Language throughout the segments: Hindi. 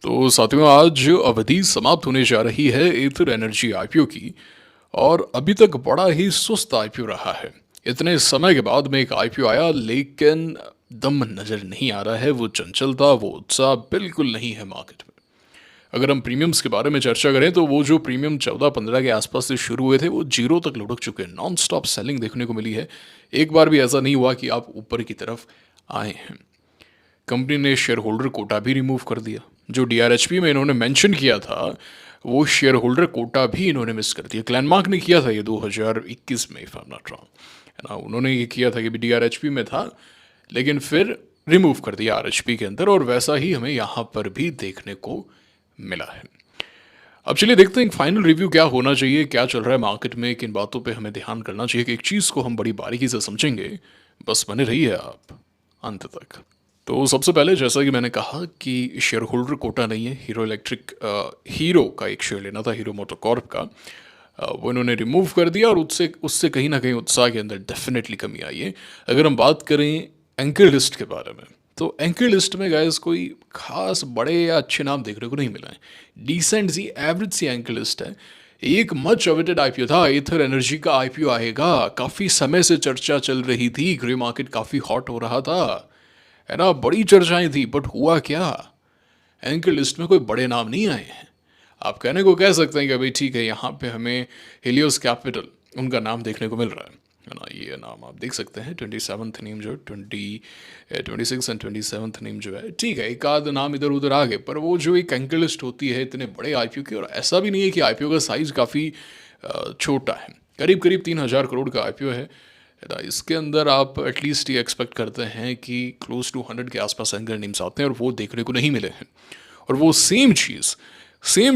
तो साथियों, आज अवधि समाप्त होने जा रही है एथर एनर्जी आईपीओ की। और अभी तक बड़ा ही सुस्त आईपीओ रहा है। इतने समय के बाद में एक आईपीओ आया, लेकिन दम नजर नहीं आ रहा है। वो चंचलता, वो उत्साह बिल्कुल नहीं है मार्केट में। अगर हम प्रीमियम्स के बारे में चर्चा करें तो वो जो प्रीमियम 14-15 के आसपास से शुरू हुए थे वो जीरो तक लुढ़क चुके हैं। नॉन स्टॉप सेलिंग देखने को मिली है। एक बार भी ऐसा नहीं हुआ कि आप ऊपर की तरफ आए हैं। कंपनी ने शेयर होल्डर कोटा भी रिमूव कर दिया। जो डीआरएचपी में इन्होंने मेंशन किया था, वो शेयर होल्डर कोटा भी इन्होंने मिस कर दिया। ग्लैनमार्क ने किया था ये 2021 में, if I am not wrong, है ना। उन्होंने ये किया था कि डीआरएचपी में था, लेकिन फिर रिमूव कर दिया आरएचपी के अंदर। और वैसा ही हमें यहाँ पर भी देखने को मिला है। अब चलिए देखते हैं फाइनल रिव्यू क्या होना चाहिए, क्या चल रहा है मार्केट में, किन बातों पे हमें ध्यान करना चाहिए। कि एक चीज़ को हम बड़ी बारीकी से समझेंगे। बस बने रहिए आप अंत तक। तो सबसे पहले, जैसा कि मैंने कहा कि शेयर होल्डर कोटा नहीं है। हीरो इलेक्ट्रिक, हीरो का एक शेयर लेना था, हीरो मोटोकॉर्प का। वो इन्होंने रिमूव कर दिया और उससे उससे कहीं ना कहीं उत्साह के अंदर डेफिनेटली कमी आई है। अगर हम बात करें एंकर लिस्ट के बारे में, तो एंकर लिस्ट में गाइस कोई खास बड़े या अच्छे नाम देखने को नहीं मिला है। डिसेंट सी, एवरेज सी एंकर लिस्ट है। एक मच अवेटेड आईपीओ था, एथर एनर्जी का आईपीओ आएगा। काफ़ी समय से चर्चा चल रही थी, ग्रे मार्केट काफ़ी हॉट हो रहा था, है ना। बड़ी चर्चाएं थी, बट हुआ क्या? एंकर लिस्ट में कोई बड़े नाम नहीं आए हैं। आप कहने को कह सकते हैं कि भाई ठीक है, यहाँ पे हमें हेलियोस कैपिटल, उनका नाम देखने को मिल रहा है ना। ये नाम आप देख सकते हैं। 27th नेम जो 26 एंड 27th नेम जो है, ठीक है, एक आध नाम इधर उधर आ गए। पर वो जो एक एंकर लिस्ट होती है इतने बड़े आईपीओ की, और ऐसा भी नहीं है कि आईपीओ का साइज काफ़ी छोटा है। करीब करीब 3,000 करोड़ का आईपीओ है ना। इसके अंदर आप एटलीस्ट ये एक्सपेक्ट करते हैं कि क्लोज टू 100 के आसपास एंकर नेम्स आते हैं, और वो देखने को नहीं मिले हैं। और वो सेम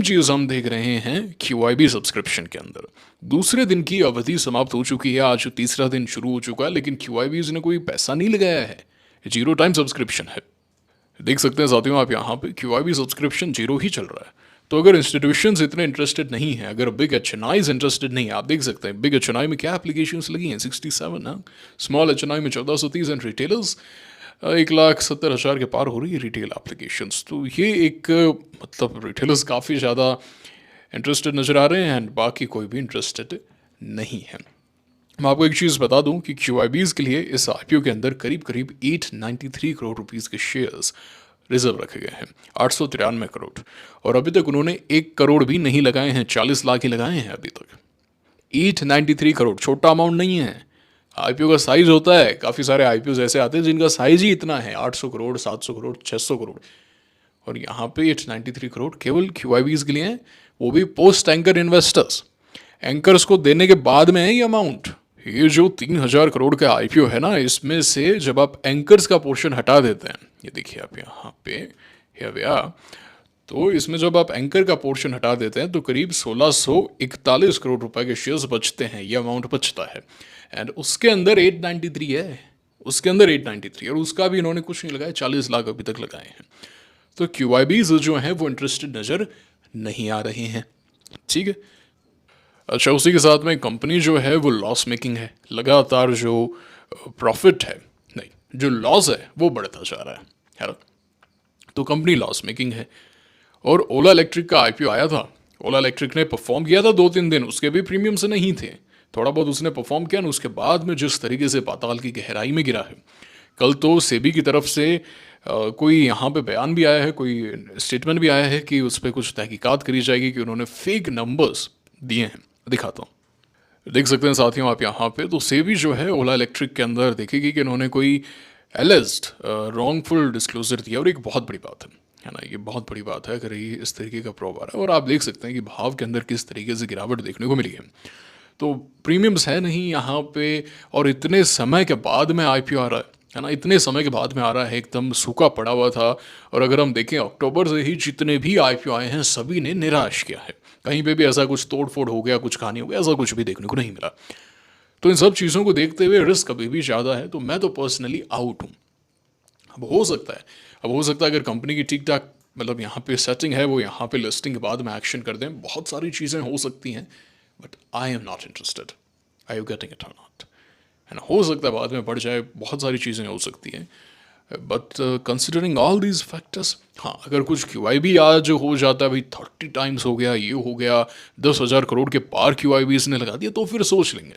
चीज़ हम देख रहे हैं क्यूआईबी सब्सक्रिप्शन के अंदर। दूसरे दिन की अवधि समाप्त हो चुकी है, आज तीसरा दिन शुरू हो चुका है, लेकिन क्यूआईबीज ने कोई पैसा नहीं लगाया है। जीरो टाइम सब्सक्रिप्शन है। देख सकते हैं साथियों आप यहाँ पे, क्यूआईबी सब्सक्रिप्शन जीरो ही चल रहा है। तो अगर इंस्टीट्यूशंस इतने इंटरेस्टेड नहीं है, अगर बिग एचएनआईज इंटरेस्टेड नहीं है, आप देख सकते हैं बिग एचएनआई में क्या एप्लीकेशंस लगी हैं, 67 ना। स्मॉल एचएनआई में 1430 एंड रिटेलर्स 1,70,000 के पार हो रही है रिटेल एप्लीकेशंस। तो ये एक मतलब रिटेलर्स काफ़ी ज़्यादा इंटरेस्टेड नज़र आ रहे हैं, एंड बाकी कोई भी इंटरेस्टेड नहीं है। मैं आपको एक चीज़ बता दूं कि क्यूआईबीज के लिए इस आईपीओ के अंदर करीब करीब 893 करोड़ रुपीस के शेयर्स रिजर्व रखे गए हैं, 893 करोड़। और अभी तक उन्होंने 1 करोड़ भी नहीं लगाए हैं, 40 लाख ही लगाए हैं अभी तक। 893 करोड़ छोटा अमाउंट नहीं है। आईपीओ का साइज होता है, काफ़ी सारे आईपीओ ऐसे आते हैं जिनका साइज ही इतना है, 800 करोड़, 700 करोड़, 600 करोड़। और यहाँ पे 893 करोड़ केवल क्यूआईबीज के लिए हैं, वो भी पोस्ट एंकर इन्वेस्टर्स। एंकर्स को देने के बाद में है ये अमाउंट। ये जो 3,000 करोड़ का आईपीओ है ना, इसमें से जब आप एंकर्स का पोर्शन हटा देते हैं, ये देखिए आप यहाँ पे, भैया, तो इसमें जब आप एंकर का पोर्शन हटा देते हैं तो करीब 1,641 करोड़ रुपए के शेयर्स बचते हैं, ये अमाउंट बचता है। एंड उसके अंदर 893 है, उसके अंदर 893, और उसका भी इन्होंने कुछ नहीं लगाया, 40 लाख अभी तक लगाए हैं। तो क्यूआईबीज जो हैं वो इंटरेस्टेड नज़र नहीं आ रहे हैं। ठीक है। अच्छा, उसी के साथ में कंपनी जो है वो लॉस मेकिंग है। लगातार जो प्रॉफिट है, नहीं, जो लॉस है वो बढ़ता जा रहा है ना। तो कंपनी लॉस मेकिंग है। और ओला इलेक्ट्रिक का आईपीओ आया था। ओला इलेक्ट्रिक ने परफॉर्म किया था 2-3 दिन, उसके भी प्रीमियम से नहीं थे, थोड़ा बहुत उसने परफॉर्म किया ना। उसके बाद में जिस तरीके से पाताल की गहराई में गिरा है, कल तो सेबी की तरफ से कोई यहाँ पे बयान भी आया है, कोई स्टेटमेंट भी आया है कि उस पर कुछ तहकीकात करी जाएगी कि उन्होंने फेक नंबर्स दिए हैं। दिखाता हूँ, देख सकते हैं साथियों आप यहाँ पे। तो सेबी जो है ओला इलेक्ट्रिक के अंदर देखेगी कि इन्होंने कोई एलिस्ड रॉन्गफुल डिस्क्लोजर दिया, और एक बहुत बड़ी बात है ना। ये बहुत बड़ी बात है अगर ये इस तरीके का प्रूव आ रहा है। और आप देख सकते हैं कि भाव के अंदर किस तरीके से गिरावट देखने को मिली है। तो प्रीमियम्स है नहीं यहाँ पे, और इतने समय के बाद में आईपीओ आ रहा है ना, इतने समय के बाद में आ रहा है, एकदम सूखा पड़ा हुआ था। और अगर हम देखें अक्टूबर से ही जितने भी आईपीओ आए हैं सभी ने निराश किया है। कहीं पे भी ऐसा कुछ तोड़ फोड़ हो गया, कुछ कहानी हो गया, ऐसा कुछ भी देखने को नहीं मिला। तो इन सब चीज़ों को देखते हुए रिस्क अभी भी ज़्यादा है, तो मैं तो पर्सनली आउट हूँ। अब हो सकता है अगर कंपनी की ठीक ठाक मतलब यहाँ पे सेटिंग है, वो यहाँ पे लिस्टिंग के बाद में एक्शन कर दें, बहुत सारी चीज़ें हो सकती हैं। But I am not interested. I you getting it और नॉट, है ना। हो सकता है बाद में बढ़ जाए, बहुत सारी चीज़ें हो सकती हैं। But considering all these factors, हाँ अगर कुछ क्यू आई बी आज हो जाता है भाई 30 टाइम्स हो गया, ये हो गया, 10,000 करोड़ के पार क्यू आई बी इसने लगा दिया, तो फिर सोच लेंगे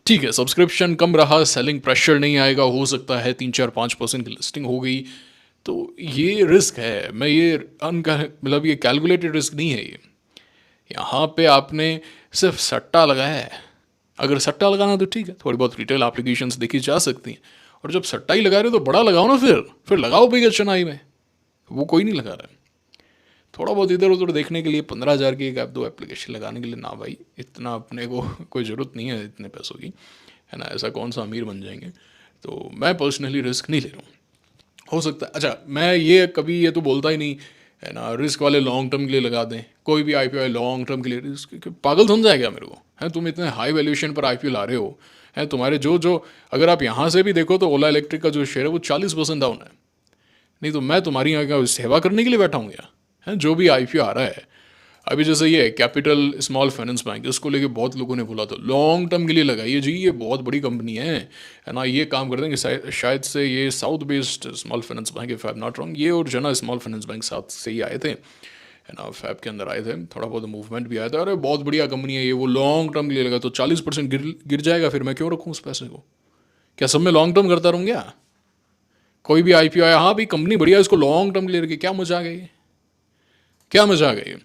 ठीक है सब्सक्रिप्शन कम रहा, सेलिंग प्रेशर नहीं आएगा, हो सकता है 3-4-5% की लिस्टिंग हो गई, तो ये रिस्क है। मैं ये मतलब ये कैलकुलेटेड रिस्क नहीं है ये। यहाँ पे आपने सिर्फ सट्टा लगाया है। अगर सट्टा लगाना तो ठीक है, थोड़ी बहुत रिटेल एप्लीकेशंस देखी जा सकती हैं, और जब सट्टा ही लगा रहे हो तो बड़ा लगाओ ना, फिर लगाओ बिग चेन्नई में, वो कोई नहीं लगा रहा है। थोड़ा बहुत इधर उधर देखने के लिए 15,000 की एक ऐप दो एप्लीकेशन लगाने के लिए, ना भाई इतना अपने को कोई ज़रूरत नहीं है इतने पैसों की, है ना, ऐसा कौन सा अमीर बन जाएंगे। तो मैं पर्सनली रिस्क नहीं ले रहा हूँ। हो सकता है, अच्छा मैं ये कभी ये तो बोलता ही नहीं है ना रिस्क वाले लॉन्ग टर्म के लिए लगा दें, कोई भी आई लॉन्ग टर्म के लिए रिस्क, पागल समझा क्या मेरे को, है तुम इतने हाई वैल्यूएशन पर आई ला रहे हो, है तुम्हारे जो जो अगर आप यहाँ से भी देखो तो ओला इलेक्ट्रिक का जो शेयर है वो 40% डाउन है। नहीं तो मैं तुम्हारी यहाँ का सेवा करने के लिए बैठा हूँ क्या, है जो भी आई आ रहा है। अभी जैसे ये कैपिटल स्मॉल फाइनेंस बैंक, इसको लेके बहुत लोगों ने बोला था लॉन्ग टर्म के लिए लगाइए जी, ये बहुत बड़ी कंपनी है ना, ये काम कर देंगे शायद से, ये south based small finance bank if I am not wrong, ये और जना स्मॉल फाइनेंस बैंक साथ से ही आए थे, है ना, फैब के अंदर आए थे, थोड़ा बहुत मूवमेंट भी आया था, अरे बहुत बढ़िया कंपनी है ये, वो लॉन्ग टर्म के लिए लगा तो 40% गिर जाएगा, फिर मैं क्यों रखूँ उस पैसे को, क्या सब में लॉन्ग टर्म करता रहूँ क्या। कोई भी आई आया, हाँ भाई कंपनी बढ़िया, इसको लॉन्ग टर्म के लिए रखिए, क्या मजा आ गई, क्या मजा आ गई।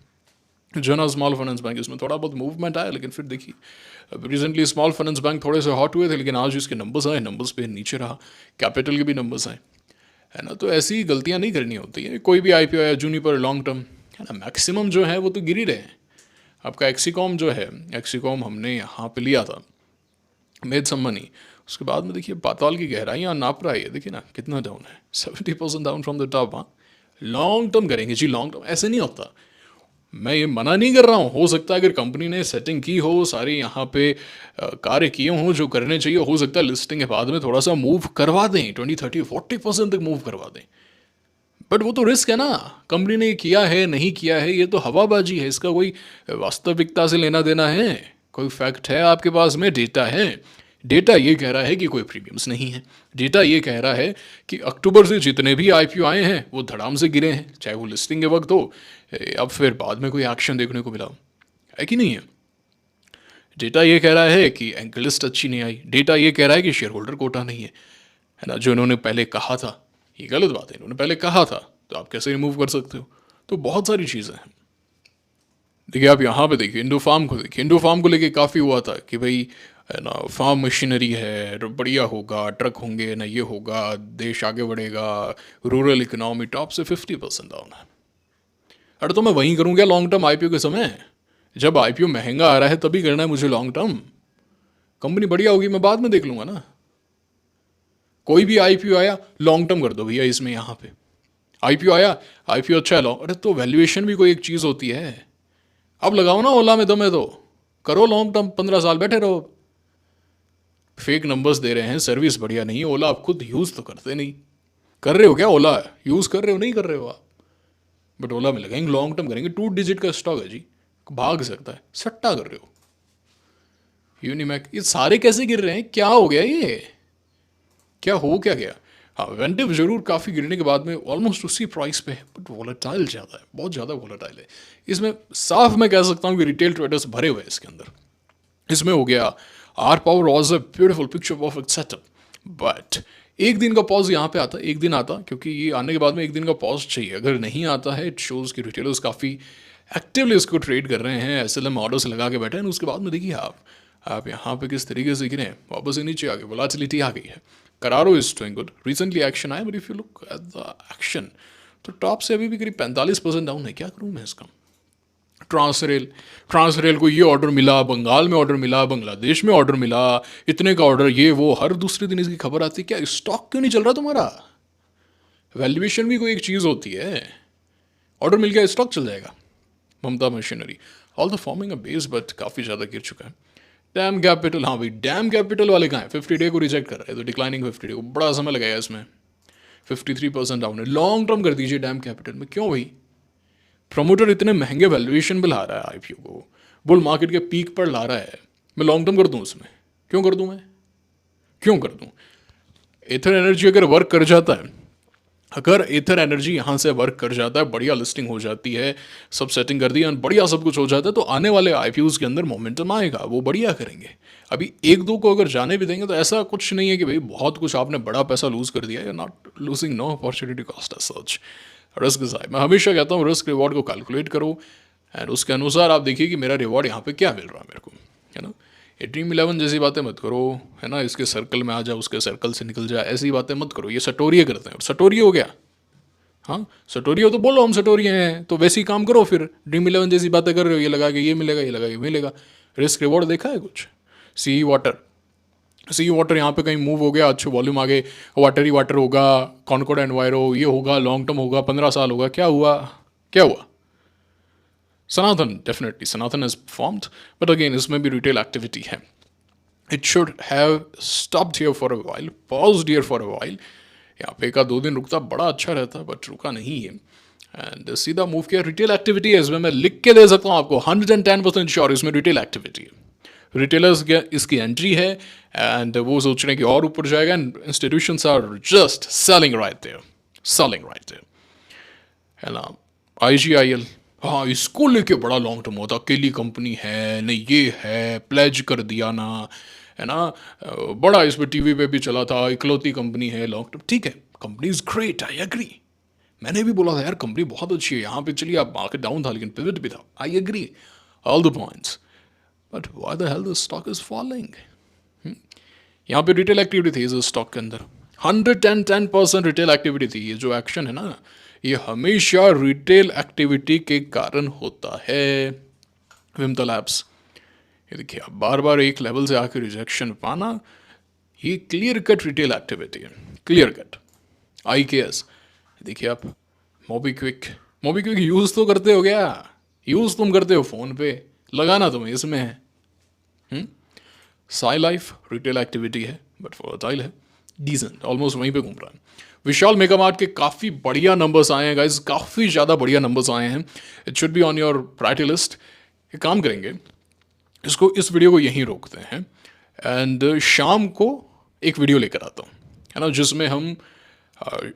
जना स्मॉल फाइनेंस बैंक, इसमें थोड़ा बहुत मूवमेंट आया, लेकिन फिर देखिए रिसेंटली स्मॉल फाइनेंस बैंक थोड़े से हॉट हुए थे, लेकिन आज इसके नंबर्स आए, नंबर्स पे नीचे रहा, कैपिटल के भी नंबर्स आए, है ना, तो ऐसी गलतियां नहीं करनी होती है। कोई भी आईपीओ आया जूनिपर लॉन्ग टर्म, है ना, मैक्सिमम जो है वो तो गिर ही रहे हैं। आपका एक्सीकॉम जो है, एक्सीकॉम हमने यहाँ पे लिया था, मेड सम मनी, उसके बाद में देखिए पाताल की गहराइयाँ नाप रहा है, देखिए ना कितना डाउन है, 70% डाउन फ्रॉम द टॉप। हाँ लॉन्ग टर्म करेंगे जी, लॉन्ग टर्म ऐसे नहीं होता, मैं ये मना नहीं कर रहा हूँ, हो सकता है अगर कंपनी ने सेटिंग की हो, सारे यहाँ पे कार्य किए हों जो करने चाहिए, हो सकता है लिस्टिंग के बाद में थोड़ा सा मूव करवा दें, 20-30-40% तक मूव करवा दें, बट वो तो रिस्क है ना, कंपनी ने किया है नहीं किया है, ये तो हवाबाजी है, इसका कोई वास्तविकता से लेना देना है, कोई फैक्ट है आपके पास में, डेटा है, डेटा ये कह रहा है कि कोई प्रीमियम्स नहीं है, डेटा ये कह रहा है कि अक्टूबर से जितने भी आईपीओ आए हैं वो धड़ाम से गिरे हैं, चाहे वो लिस्टिंग के वक्त हो, अब फिर बाद में कोई एक्शन देखने को मिला है कि नहीं है। डेटा ये कह रहा है कि एंकर लिस्ट अच्छी नहीं आई, डेटा ये कह रहा है कि शेयर होल्डर कोटा नहीं है ना, जो इन्होंने पहले कहा था, ये गलत बात है, इन्होंने पहले कहा था तो आप कैसे रिमूव कर सकते हो। तो बहुत सारी चीज़ें हैं। देखिए आप यहाँ पे देखिए इंडो फार्म को देखिए, इंडो फार्म को लेके काफ़ी हुआ था कि भाई है ना फार्म मशीनरी है, बढ़िया होगा, ट्रक होंगे ना, ये होगा, देश आगे बढ़ेगा, रूरल इकोनॉमी, टॉप से 50% डाउन है। अरे तो मैं वहीं करूँ क्या लॉन्ग टर्म आईपीओ के समय, जब आईपीओ महंगा आ रहा है तभी करना है मुझे लॉन्ग टर्म, कंपनी बढ़िया होगी मैं बाद में देख लूँगा ना। कोई भी आईपीओ आया लॉन्ग टर्म कर दो भैया, इसमें यहाँ पे आईपीओ आया, आईपीओ अच्छा है लॉन्ग, अरे तो वैल्यूएशन भी कोई एक चीज़ होती है, अब लगाओ ना ओला में दम है तो करो लॉन्ग टर्म, 15 साल बैठे रहो। फेक नंबर्स दे रहे हैं, सर्विस बढ़िया नहीं है, ओला आप खुद यूज़ तो करते नहीं, कर रहे हो क्या ओला, यूज़ कर रहे हो नहीं कर रहे हो आप, बट ओला में लगाएंगे लॉन्ग टर्म करेंगे, 2 डिजिट का स्टॉक है जी, भाग सकता है, सट्टा कर रहे हो। यूनिमैक, ये सारे कैसे गिर रहे हैं, क्या हो गया ये, क्या हो क्या गया। हाँ वेंटिव जरूर काफ़ी गिरने के बाद में ऑलमोस्ट उसी प्राइस पे है, बट वॉलेटाइल ज़्यादा है, बहुत ज़्यादा वॉलेटाइल है। इसमें साफ मैं कह सकता हूँ कि रिटेल ट्रेडर्स भरे हुए हैं इसके अंदर। इसमें हो गया R power was a beautiful picture perfect setup, but एक दिन का पॉज यहाँ पे आता, एक दिन आता, क्योंकि ये आने के बाद में एक दिन का पॉज चाहिए, अगर नहीं आता है इट शोज़ कि रिटेलर्स काफ़ी एक्टिवली इसको ट्रेड कर रहे हैं, एसएलएम ऑर्डर्स लगा के बैठे हैं। उसके बाद में देखिए आप यहाँ पे किस तरीके से गिरे, वापस से नीचे आ गए, वोलेटिलिटी आ गई है। Carraro is doing good, recently action आया, but if you look at the action तो टॉप से अभी भी करीब 45% डाउन है। क्या करूँ मैं इसका। ट्रांसरेल को ये ऑर्डर मिला, बंगाल में ऑर्डर मिला, बांग्लादेश में ऑर्डर मिला, इतने का ऑर्डर, ये वो, हर दूसरे दिन इसकी खबर आती है। क्या स्टॉक क्यों नहीं चल रहा तुम्हारा। वैल्यूएशन भी कोई एक चीज़ होती है, ऑर्डर मिल गया स्टॉक चल जाएगा। Mamata machinery all the forming a base, but काफ़ी ज़्यादा गिर चुका है। डैम कैपिटल, हाँ भाई डैम कैपिटल वाले कहाँ हैं, 50 डे को रिजेक्ट कर रहा है, तो डिक्लाइनिंग 50 डे को बड़ा समय लगाया इसमें, 53% डाउन है। लॉन्ग टर्म कर दीजिए डैम कैपिटल में, क्यों भाई। प्रमोटर इतने महंगे वैल्यूएशन पे ला रहा है आईपीओ को, बुल मार्केट के पीक पर ला रहा है, मैं लॉन्ग टर्म कर दूं उसमें, क्यों कर दूं मैं, क्यों कर दूं। एथर एनर्जी अगर वर्क कर जाता है अगर एथर एनर्जी यहाँ से वर्क कर जाता है, बढ़िया लिस्टिंग हो जाती है, सब सेटिंग कर दी और बढ़िया सब कुछ हो जाता है, तो आने वाले आईपीओज के अंदर मोमेंटम आएगा, वो बढ़िया करेंगे। अभी एक दो को अगर जाने भी देंगे तो ऐसा कुछ नहीं है कि भाई बहुत कुछ आपने बड़ा पैसा लूज कर दिया, not losing no opportunity cost as such. Risk side मैं हमेशा कहता हूँ रिस्क रिवॉर्ड को कैलकुलेट करो एंड उसके अनुसार आप देखिए कि मेरा रिवॉर्ड यहाँ पे क्या मिल रहा है मेरे को, है ना। ये ड्रीम 11 जैसी बातें मत करो, है ना, इसके सर्कल में आ जाओ, उसके सर्कल से निकल जाए, ऐसी बातें मत करो। ये सटोरिये करते हैं, सटोरी हो गया, हाँ सटोरी हो तो बोलो हम सटोरी हैं, तो वैसे ही काम करो। फिर ड्रीम 11 जैसी बातें कर रहे हो, ये लगा के ये मिलेगा, ये लगा ये मिलेगा। रिस्क रिवॉर्ड देखा है कुछ? सी वाटर यहाँ पे कहीं मूव हो गया, अच्छे वॉल्यूम आ गए, वाटर ही वाटर होगा, कॉनकोड एनवायरो ये होगा, लॉन्ग टर्म होगा, 15 साल होगा, क्या हुआ? क्या हुआ? Sanatan definitely Sanatan is formed, but again इसमें भी रिटेल एक्टिविटी है। It should have stopped here for a while, paused here for a while. यहाँ पे का 2 दिन रुकता बड़ा अच्छा रहता, बट रुका नहीं है एंड सीधा मूव किया। रिटेल एक्टिविटी है इसमें, मैं लिख के दे सकता हूँ आपको 110% श्योर इसमें रिटेल एक्टिविटी है। रिटेलर्स इसकी एंट्री है एंड वो सोच रहे हैं कि और ऊपर जाएगा and institutions are just selling right there, है ना। IGIL, हाँ इसको लेके बड़ा लॉन्ग टर्म होता, अकेली कंपनी है नहीं, ये है प्लेज कर दिया ना, है ना, बड़ा इस पर टीवी पे भी चला था, इकलौती कंपनी है लॉन्ग टर्म, ठीक है, company is great, I agree. मैंने भी बोला था यार कंपनी बहुत अच्छी है, यहाँ पे चलिए आप, मार्केट डाउन था लेकिन पिवट भी था, I agree all the points, but why the hell the stock is falling. यहाँ पे रिटेल एक्टिविटी थी इस स्टॉक के अंदर, 110% रिटेल एक्टिविटी थी। ये जो एक्शन है ना, ये हमेशा रिटेल एक्टिविटी के कारण होता है। विमता लैब्स, ये देखिए आप बार बार एक लेवल से आकर रिजेक्शन पाना, ये क्लियर कट रिटेल एक्टिविटी है, क्लियर कट। IKS देखिए आप, मोबीक्विक यूज़ तो करते हो क्या? यूज़ तुम करते हो फ़ोन पे, लगाना तुम्हें इसमें है। साई लाइफ रिटेल एक्टिविटी है बट वोलेटाइल है, डिसेंट, ऑलमोस्ट वहीं पे घूम रहा है। विशाल मेगामार्ट के काफ़ी बढ़िया नंबर्स आए हैं गाइज, काफ़ी ज़्यादा बढ़िया नंबर्स आए हैं। It should be on your priority list. ये काम करेंगे, इस वीडियो को यहीं रोकते हैं एंड शाम को एक वीडियो लेकर आता हूँ, है ना, जिसमें हम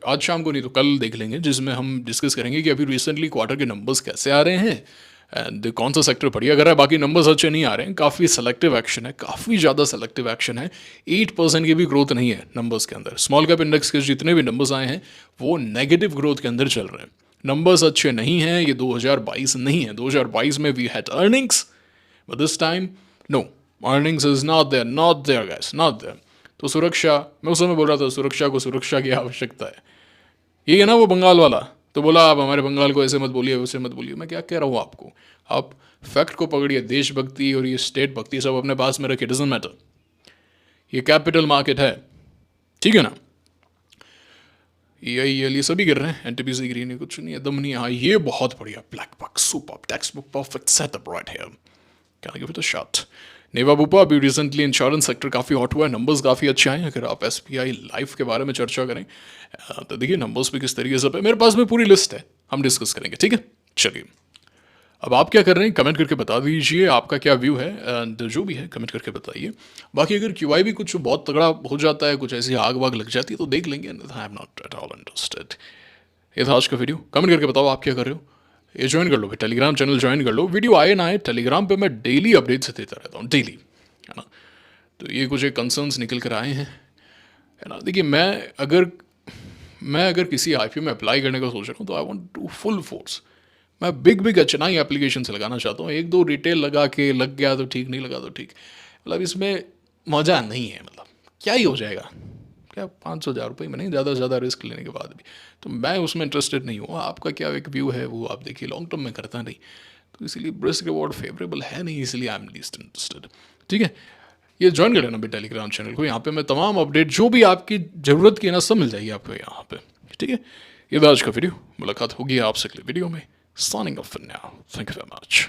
आज शाम को नहीं तो कल देख लेंगे, जिसमें हम डिस्कस करेंगे कि अभी रिसेंटली क्वार्टर के नंबर्स कैसे आ रहे हैं एंड कौन सा सेक्टर बढ़िया कर रहा है। बाकी नंबर्स अच्छे नहीं आ रहे हैं, काफ़ी सेलेक्टिव एक्शन है, काफ़ी ज़्यादा सेलेक्टिव एक्शन है। 8% की भी ग्रोथ नहीं है नंबर्स के अंदर। स्मॉल कैप इंडेक्स के जितने भी नंबर्स आए हैं वो नेगेटिव ग्रोथ के अंदर चल रहे हैं, नंबर्स अच्छे नहीं हैं। ये 2022 नहीं है, 2022 में we had earnings, but this time no, earnings is not there guys, not there. तो सुरक्षा, मैं उस समय बोल रहा था सुरक्षा को सुरक्षा की आवश्यकता है, ये है ना वो बंगाल वाला, तो बोला आप हमारे बंगाल को ऐसे मत बोलिए वैसे मत बोलिए। मैं क्या कह रहा हूँ आपको, आप फैक्ट को पकड़िए, देशभक्ति और ये स्टेट भक्ति सब अपने पास में रखिए, डजंट मैटर। ये कैपिटल मार्केट है, ठीक है ना। ये सभी गिर रहे हैं, एनटीपीसी ग्रीन है, कुछ नहीं है, दम नहीं है। हाँ ये बहुत बढ़िया, Black Buck super textbook perfect setup right here, can I give it a shot. Niva Bupa अभी रिसेंटली इंश्योरेंस सेक्टर काफ़ी हॉट हुआ है, नंबर्स काफ़ी अच्छे आए हैं। अगर आप SBI लाइफ के बारे में चर्चा करें तो देखिए नंबर्स पे किस तरीके से पे, मेरे पास में पूरी लिस्ट है, हम डिस्कस करेंगे, ठीक है। चलिए अब आप क्या कर रहे हैं कमेंट करके बता दीजिए, आपका क्या व्यू है एंड जो भी है कमेंट करके बताइए। बाकी अगर QI भी कुछ बहुत तगड़ा हो जाता है, कुछ ऐसी आग वाग लग जाती है तो देख लेंगे, I am not at all interested. ये था आज का वीडियो, कमेंट करके बताओ आप क्या कर रहे हो। ये ज्वाइन कर लो भाई, टेलीग्राम चैनल ज्वाइन कर लो, वीडियो आए ना आए टेलीग्राम पे मैं डेली अपडेट्स देता रहता हूँ, डेली, है ना। तो ये कुछ एक कंसर्न्स निकल कर आए हैं, है ना। देखिए मैं अगर किसी IPO में अप्लाई करने का सोच रहा हूँ तो I want to full force, मैं बिग HNI एप्लीकेशन से लगाना चाहता हूँ। 1-2 रिटेल लगा के लग गया तो ठीक, नहीं लगा तो ठीक, मतलब इसमें मज़ा नहीं है, मतलब क्या ही हो जाएगा, क्या 500,000 रुपये में नहीं, ज़्यादा से ज़्यादा रिस्क लेने के बाद भी, तो मैं उसमें इंटरेस्टेड नहीं हूँ। आपका क्या एक व्यू है वो आप देखिए, लॉन्ग टर्म में करता नहीं, तो इसीलिए रिस्क रिवॉर्ड फेवरेबल है नहीं, इसलिए आई एम लीस्ट इंटरेस्टेड, ठीक है। ये ज्वाइन कर लेना भी टेलीग्राम चैनल को, यहाँ पे मैं तमाम अपडेट जो भी आपकी ज़रूरत की ना सब मिल जाएगी आपको यहाँ पे, ठीक है। ये आज का वीडियो, मुलाकात होगी आपसे अगले वीडियो में। Signing off for now, thank you very much.